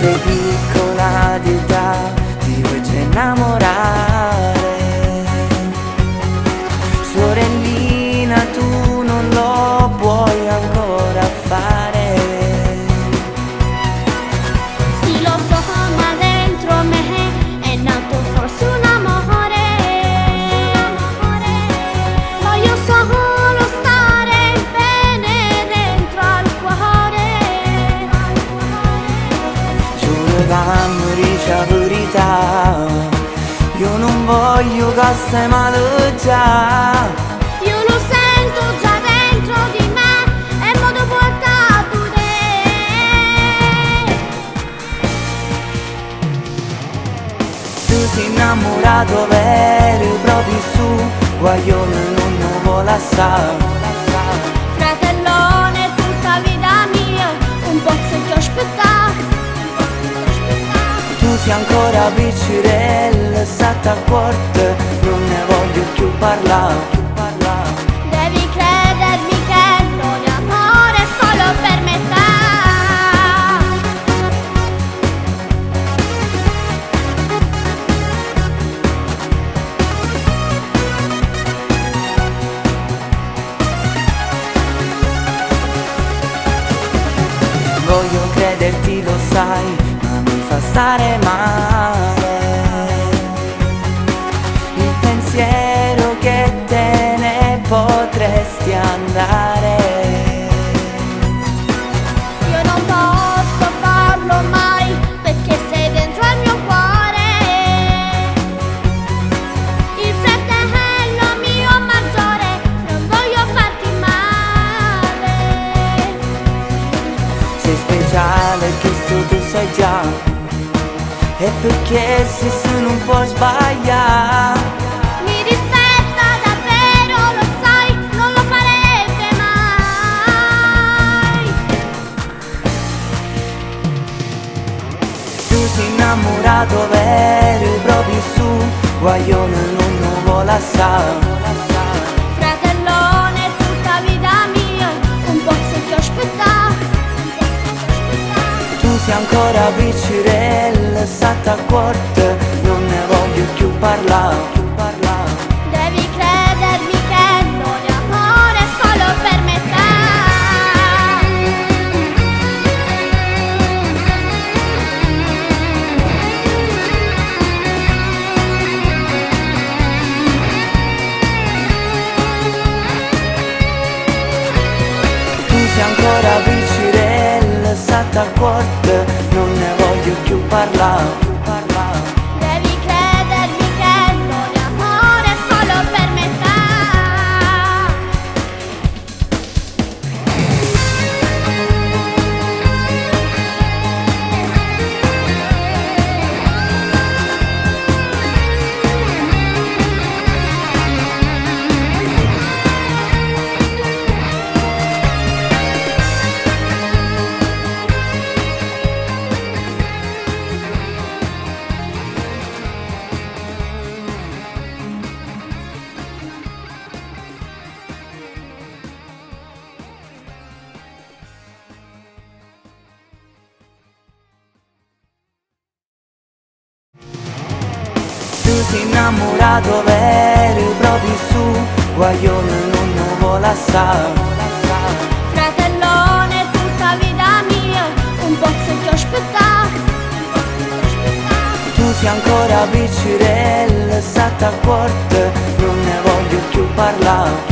sei piccola di età, ti vuoi già innamorare. Sorellina, tu non lo puoi ancora fare. Sì, lo so, ma dentro me è nato forse un amore. Voglio solo stare bene dentro al cuore. Giuro che la verità, io non voglio che stai male già. Io lo sento già dentro di me, è modo portato te. Tu sei innamorato vero proprio su, guaglione non ne vuole assare. Fratellone, tutta vita mia, un po' se ti ho aspettato. Tu sei ancora piccirella, state a corte, non ne voglio più parlare. Devi credermi che l'ogni amore è solo per metà. Voglio crederti, lo sai, ma mi fa stare male il pensiero che te ne potresti andare. Io non posso farlo mai, perché sei dentro al mio cuore. Il fratello mio maggiore, non voglio farti male. Sei speciale, questo tu sai già, e perché se non puoi sbagliare. Mi rispetta davvero, lo sai, non lo farebbe mai. Tu sei innamorato vero proprio su, guaglione non ne vuole assare. Fratellone, tutta vita mia, un po' se ti ho aspettato. Tu sei ancora piccirella, state a corte, non ne voglio più parlare. Devi credermi che l'ogni amore è solo per metà. Tu sei ancora piccirella, state a corte, non ne voglio più parlare. Devi credermi che l'ogni amore è solo per metà. Tu sei innamorato vero proprio su, guaglione non ne vuole assare. Fratellone, tutta vita mia, un po' se ti ho aspettato. Tu sei ancora piccirella, state a corte, non ne voglio più parlare.